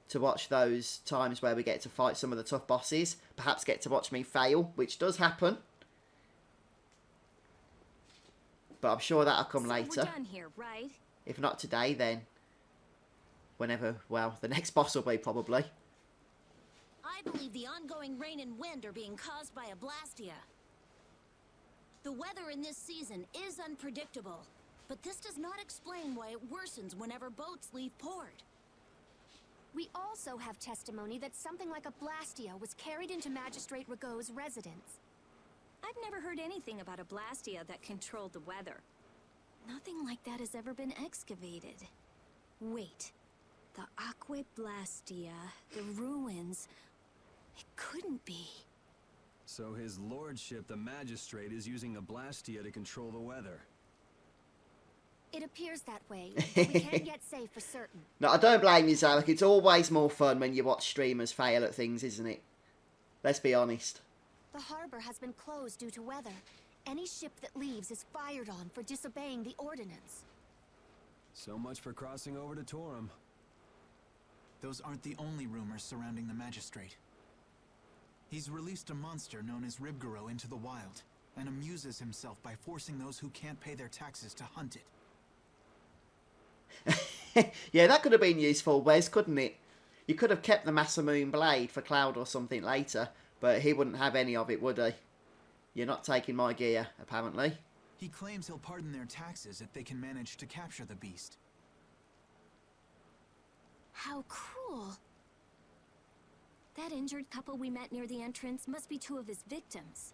to watch those times where we get to fight some of the tough bosses. Perhaps get to watch me fail, which does happen. But I'm sure that'll come later. We're done here, right? If not today, then whenever, well, the next boss will be probably. I believe the ongoing rain and wind are being caused by a Blastia. The weather in this season is unpredictable, but this does not explain why it worsens whenever boats leave port. We also have testimony that something like a Blastia was carried into Magistrate Rigaud's residence. I've never heard anything about a Blastia that controlled the weather. Nothing like that has ever been excavated. Wait. The Aqua Blastia, the ruins... It couldn't be. So his lordship, the magistrate, is using a Blastia to control the weather. It appears that way, but we can't yet say for certain. No, I don't blame you, Zarek. It's always more fun when you watch streamers fail at things, isn't it? Let's be honest. The harbor has been closed due to weather. Any ship that leaves is fired on for disobeying the ordinance. So much for crossing over to Torum. Those aren't the only rumors surrounding the magistrate. He's released a monster known as Ribgaro into the wild, and amuses himself by forcing those who can't pay their taxes to hunt it. Yeah, that could have been useful, Wes, couldn't it? You could have kept the Masamune blade for Cloud or something later, but he wouldn't have any of it, would he? You're not taking my gear, apparently. He claims he'll pardon their taxes if they can manage to capture the beast. How cruel. That injured couple we met near the entrance must be two of his victims.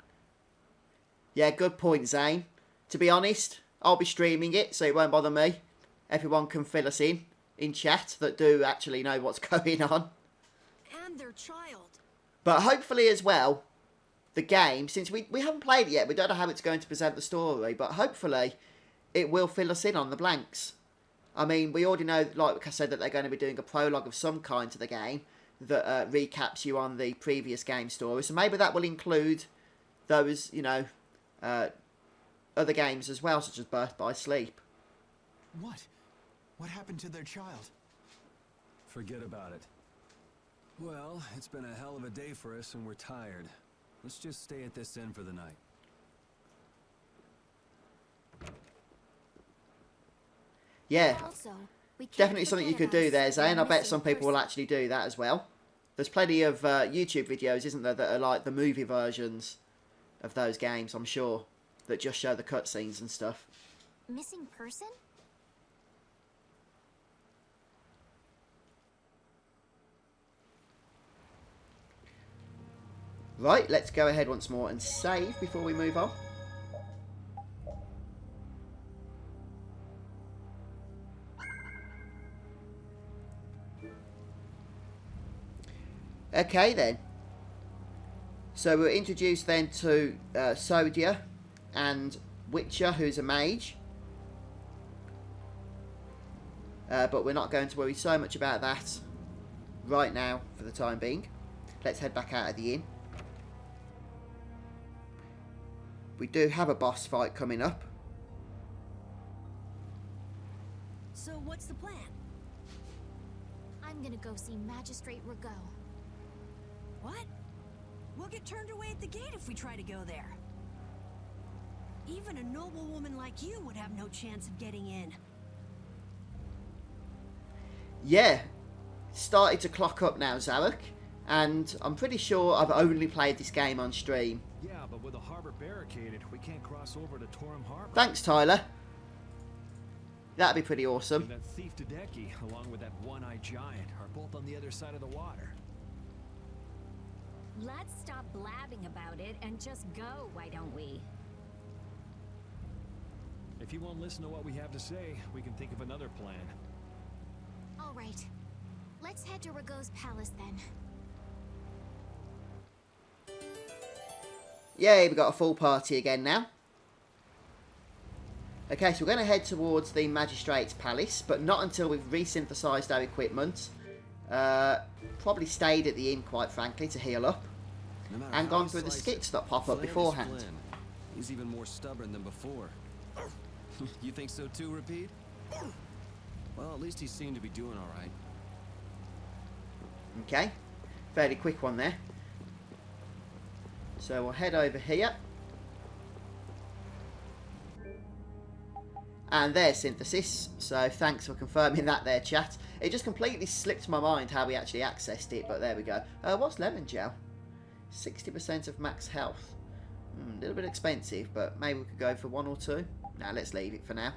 Yeah, good point, Zane. To be honest, I'll be streaming it, so it won't bother me. Everyone can fill us in chat that do actually know what's going on. And their child. But hopefully as well, the game, since we haven't played it yet, we don't know how it's going to present the story, but hopefully it will fill us in on the blanks. I mean, we already know, like I said, that they're going to be doing a prologue of some kind to the game that recaps you on the previous game story. So maybe that will include those, you know, other games as well, such as Birth by Sleep. What? What happened to their child? Forget about it. Well, it's been a hell of a day for us and we're tired. Let's just stay at this inn for the night. Yeah, Also, we can't definitely something you forget could do us, there, the Zane. I bet missing some people will person. actually do that as well. There's plenty of YouTube videos, isn't there, that are like the movie versions of those games, I'm sure, that just show the cutscenes and stuff. Missing person? Right, let's go ahead once more and save before we move on. Okay then. So we're introduced then to Sodia and Witcher, who's a mage. But we're not going to worry so much about that right now for the time being. Let's head back out of the inn. We do have a boss fight coming up. So what's the plan? I'm gonna go see Magistrate Rago. What? We'll get turned away at the gate if we try to go there. Even a noble woman like you would have no chance of getting in. Yeah, started to clock up now, Zarek, and I'm pretty sure I've only played this game on stream. Yeah, but with the harbor barricaded, we can't cross over to Torum Harbor. Thanks, Tyler. That'd be pretty awesome. And that thief Tadeki, along with that one-eyed giant, are both on the other side of the water. Let's stop blabbing about it and just go, why don't we? If you won't listen to what we have to say, we can think of another plan. All right. Let's head to Rago's palace then. Yay, we got a full party again now. Okay, so we're going to head towards the Magistrate's Palace, but not until we've resynthesized our equipment. Probably stayed at the inn, quite frankly, to heal up. No matter And how gone you through the slice skits it, that pop up Flynn is beforehand. Flynn. He's even more stubborn than before. You think so too, Repeat? Well, at least he seemed to be doing all right. Okay, fairly quick one there. So we'll head over here. And there's synthesis, so thanks for confirming that there, chat. It just completely slipped my mind how we actually accessed it, but there we go. What's lemon gel? 60% of max health. A little bit expensive, but maybe we could go for one or two. Now let's leave it for now.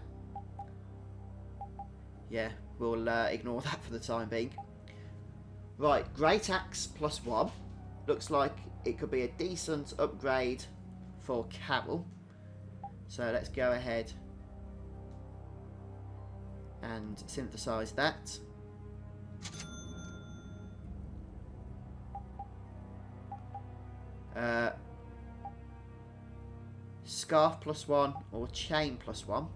Yeah, we'll ignore that for the time being. Right, Great Axe +1. Looks like it could be a decent upgrade for Carol. So let's go ahead and synthesize that. Scarf +1 or chain +1.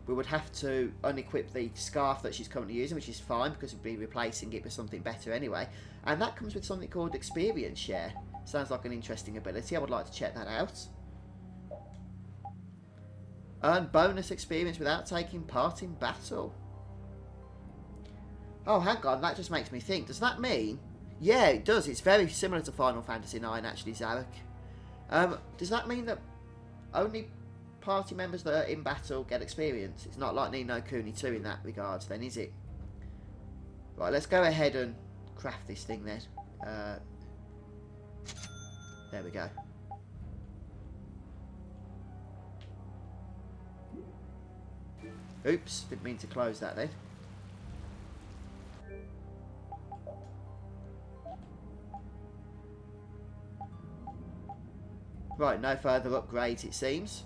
We would have to unequip the scarf that she's currently using, which is fine because we'd be replacing it with something better anyway. And that comes with something called Experience Share. Sounds like an interesting ability. I would like to check that out. Earn bonus experience without taking part in battle. Oh, hang on. That just makes me think. Does that mean... Yeah, it does. It's very similar to Final Fantasy IX, actually, Zarek. Does that mean that only party members that are in battle get experience? It's not like Ni no Kuni 2 in that regards, then, is it? Right, let's go ahead and craft this thing then. There we go. Oops, didn't mean to close that then. Right, no further upgrades it seems.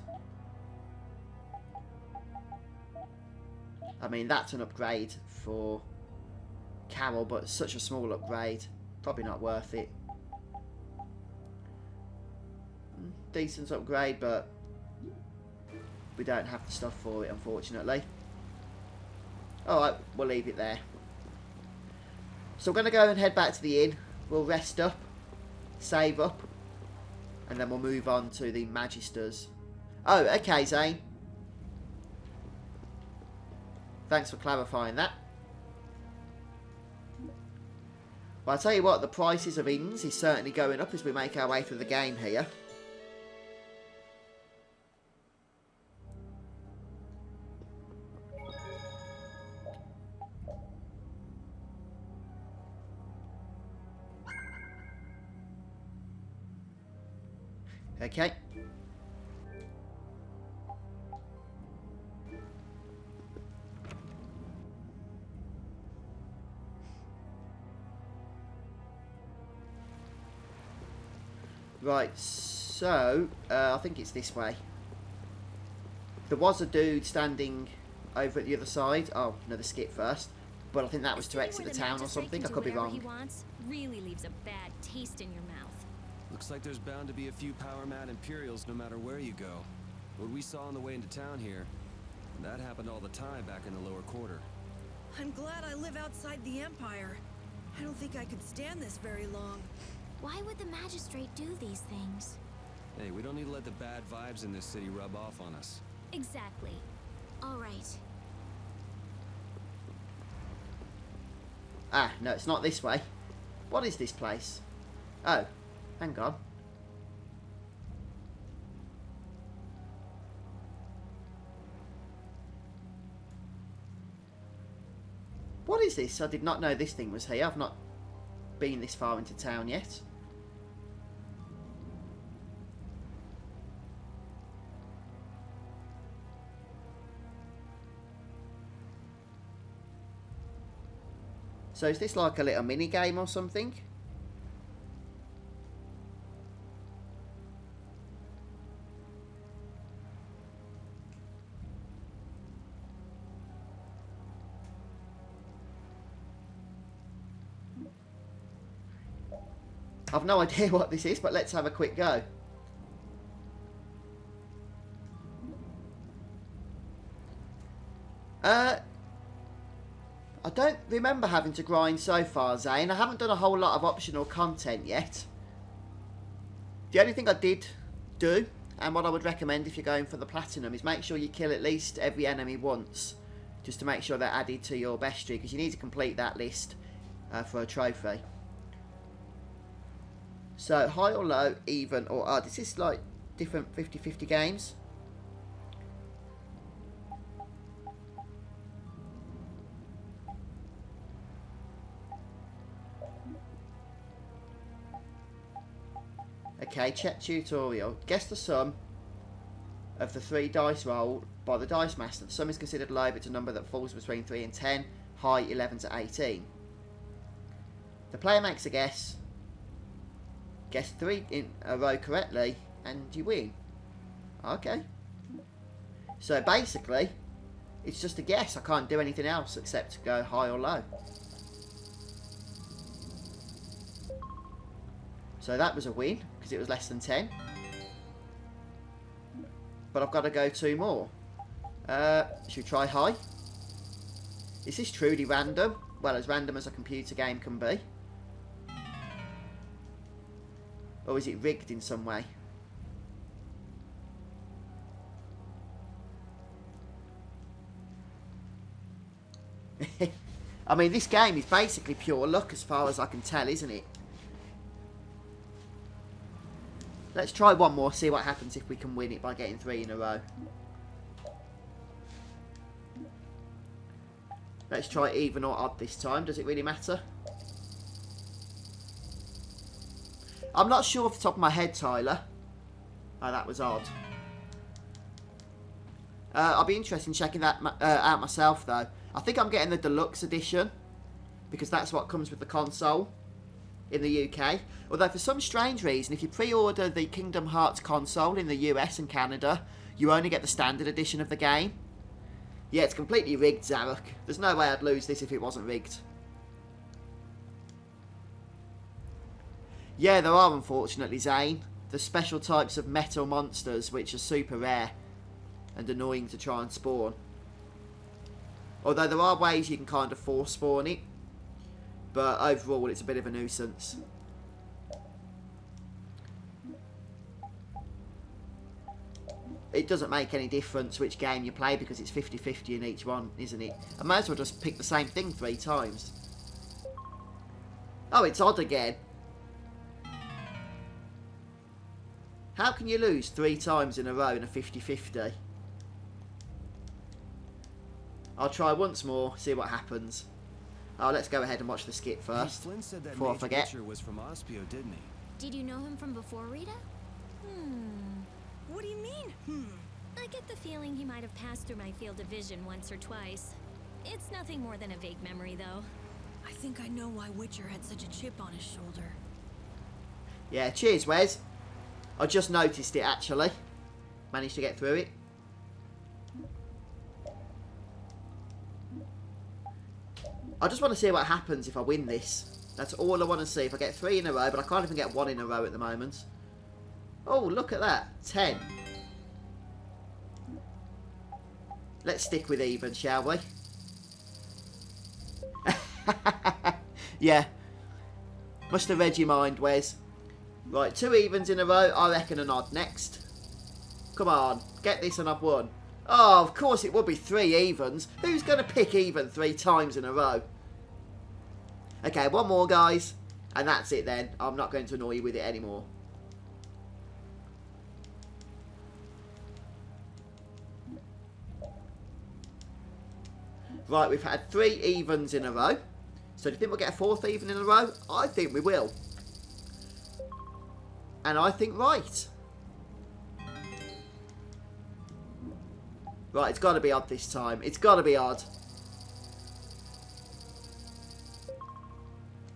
I mean, that's an upgrade for Carol, but such a small upgrade. Probably not worth it. Decent upgrade, but we don't have the stuff for it, unfortunately. Alright, we'll leave it there. So we're going to go and head back to the inn. We'll rest up, save up, and then we'll move on to the Magisters. Oh, okay, Zane. Thanks for clarifying that. Well, I'll tell you what, the prices of inns is certainly going up as we make our way through the game here. Okay. Right, so I think it's this way. There was a dude standing over at the other side. Oh, another skip first. But I think that was A to city exit where the town or magistrate something. can I do could be whatever he wrong. wants really leaves a bad taste in your mouth. Looks like there's bound to be a few power-mad Imperials no matter where you go. What we saw on the way into town here, that happened all the time back in the lower quarter. I'm glad I live outside the Empire. I don't think I could stand this very long. Why would the magistrate do these things? Hey, we don't need to let the bad vibes in this city rub off on us. Exactly. All right. Ah, no, it's not this way. What is this place? Oh, hang on. What is this? I did not know this thing was here. I've not been this far into town yet. So is this like a little mini game or something? I've no idea what this is, but let's have a quick go. I don't remember having to grind so far, Zane. I haven't done a whole lot of optional content yet. The only thing I did do, and what I would recommend if you're going for the platinum, is make sure you kill at least every enemy once, just to make sure they're added to your bestiary, because you need to complete that list for a trophy. So, high or low, even or odd. Is this like different 50-50 games? Okay, check tutorial. Guess the sum of the 3 dice rolled by the dice master. The sum is considered low if it's a number that falls between 3 and 10, high 11 to 18. The player makes a guess. Guess 3 in a row correctly, and you win. Okay. So basically, it's just a guess. I can't do anything else except go high or low. So that was a win, because it was less than 10. But I've got to go 2 more. Should we try high? Is this truly random? Well, as random as a computer game can be. Or is it rigged in some way? I mean, this game is basically pure luck as far as I can tell, isn't it? Let's try one more, see what happens if we can win it by getting 3 in a row. Let's try even or odd this time. Does it really matter? I'm not sure off the top of my head, Tyler. Oh, that was odd. I'll be interested in checking that out myself, though. I think I'm getting the deluxe edition, because that's what comes with the console in the UK. Although, for some strange reason, if you pre-order the Kingdom Hearts console in the US and Canada, you only get the standard edition of the game. Yeah, it's completely rigged, Zarek. There's no way I'd lose this if it wasn't rigged. Yeah, there are, unfortunately, Zane. The special types of metal monsters, which are super rare and annoying to try and spawn. Although there are ways you can kind of force spawn it. But overall, it's a bit of a nuisance. It doesn't make any difference which game you play because it's 50-50 in each one, isn't it? I might as well just pick the same thing 3 times. Oh, it's odd again. How can you lose 3 times in a row in a 50-50? I'll try once more, see what happens. Oh, let's go ahead and watch the skit first, Flynn said that before I Mage forget. Witcher was from Ospio, didn't he? Did you know him from before, Rita? What do you mean, I get the feeling he might have passed through my field of vision once or twice. It's nothing more than a vague memory, though. I think I know why Witcher had such a chip on his shoulder. Yeah, cheers, Wes. I just noticed it, actually. Managed to get through it. I just want to see what happens if I win this. That's all I want to see. If I get 3 in a row, but I can't even get 1 in a row at the moment. Oh, look at that. 10. Let's stick with even, shall we? Yeah. Must have read your mind, Wes. Right, 2 evens in a row. I reckon an odd next. Come on. Get this and I've won. Oh, of course it would be 3 evens. Who's going to pick even 3 times in a row? Okay, 1 more, guys. And that's it then. I'm not going to annoy you with it anymore. Right, we've had 3 evens in a row. So do you think we'll get a 4th even in a row? I think we will. And I think right. Right, it's got to be odd this time. It's got to be odd.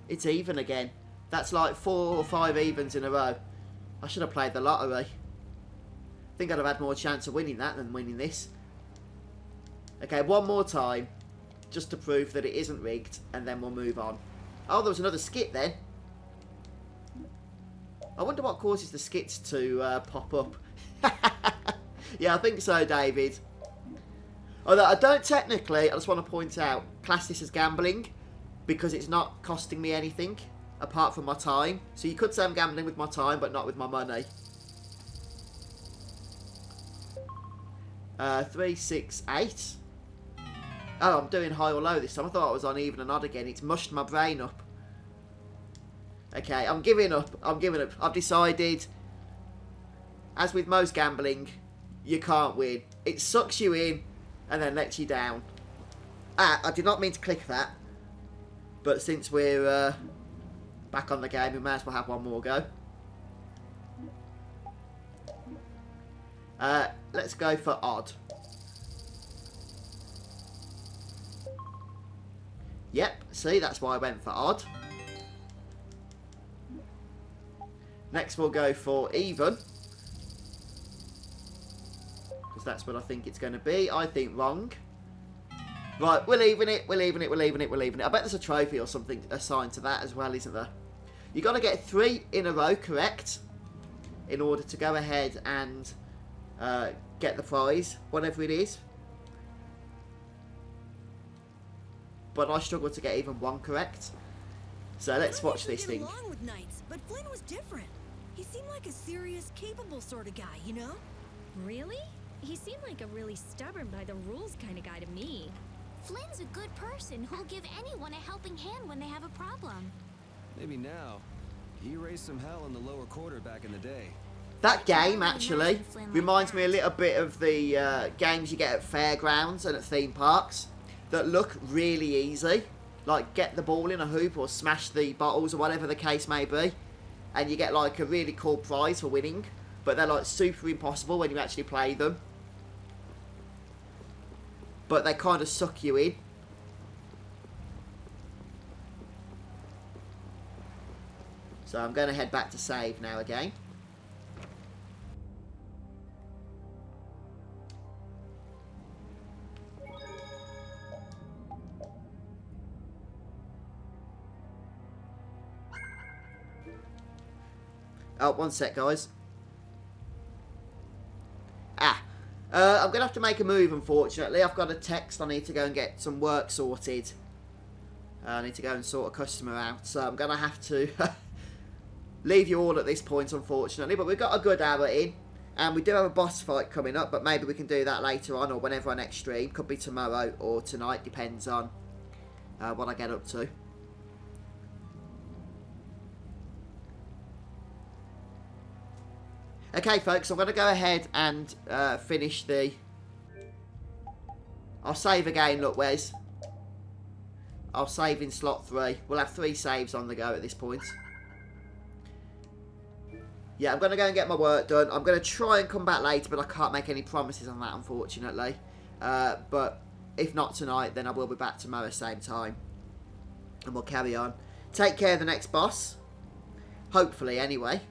It's even again. That's like 4 or 5 evens in a row. I should have played the lottery. I think I'd have had more chance of winning that than winning this. Okay, 1 more time. Just to prove that it isn't rigged. And then we'll move on. Oh, there was another skit then. I wonder what causes the skits to pop up. Yeah, I think so, David. Although I don't technically, I just want to point out, class this as gambling. Because it's not costing me anything. Apart from my time. So you could say I'm gambling with my time, but not with my money. 3, 6, 8. Oh, I'm doing high or low this time. I thought I was on even and odd again. It's mushed my brain up. Okay, I'm giving up. I'm giving up. I've decided, as with most gambling, you can't win. It sucks you in and then lets you down. Ah, I did not mean to click that. But since we're back on the game, we may as well have 1 more go. Let's go for odd. Yep, see, that's why I went for odd. Next we'll go for even. Because that's what I think it's going to be. I think wrong. Right, we're leaving it, we're leaving it, we're leaving it, we're leaving it. I bet there's a trophy or something assigned to that as well, isn't there? You've got to get 3 in a row correct in order to go ahead and get the prize, whatever it is. But I struggle to get even 1 correct. So let's watch this thing. Along with Knights, but Flynn was different. He seemed like a serious, capable sort of guy, you know? Really? He seemed like a really stubborn by the rules kind of guy to me. Flynn's a good person who'll give anyone a helping hand when they have a problem. Maybe now. He raised some hell in the lower quarter back in the day. That game, actually, reminds me a little bit of the games you get at fairgrounds and at theme parks that look really easy. Like, get the ball in a hoop or smash the bottles or whatever the case may be. And you get, like, a really cool prize for winning. But they're, like, super impossible when you actually play them. But they kind of suck you in. So I'm going to head back to save now again. Oh, 1 sec, guys. I'm going to have to make a move, unfortunately. I've got a text. I need to go and get some work sorted. I need to go and sort a customer out. So I'm going to have to leave you all at this point, unfortunately. But we've got a good hour in. And we do have a boss fight coming up. But maybe we can do that later on or whenever our next stream. Could be tomorrow or tonight. Depends on what I get up to. Okay, folks, I'm going to go ahead and finish the... I'll save again, look, Wes. I'll save in slot 3. We'll have 3 saves on the go at this point. Yeah, I'm going to go and get my work done. I'm going to try and come back later, but I can't make any promises on that, unfortunately. But if not tonight, then I will be back tomorrow same time. And we'll carry on. Take care of the next boss. Hopefully, anyway.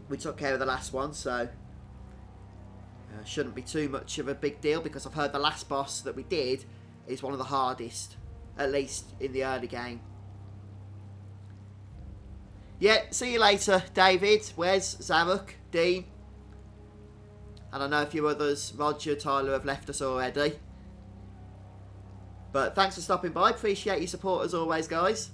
We took care of the last one, so shouldn't be too much of a big deal because I've heard the last boss that we did is one of the hardest. at least in the early game. Yeah, see you later, David, Wes, Zarek, Dean. And I know a few others, Roger, Tyler, have left us already. But thanks for stopping by. Appreciate your support as always, guys.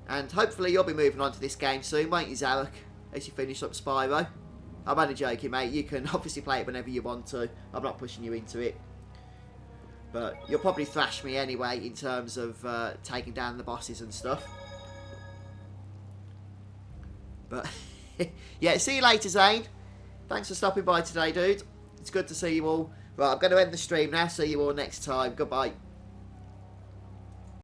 And hopefully you'll be moving on to this game soon, won't you, Zarek? As you finish up Spyro. I'm only joking, mate. You can obviously play it whenever you want to. I'm not pushing you into it. But you'll probably thrash me anyway in terms of taking down the bosses and stuff. But yeah, see you later, Zane. Thanks for stopping by today, dude. It's good to see you all. Right, I'm going to end the stream now. See you all next time. Goodbye.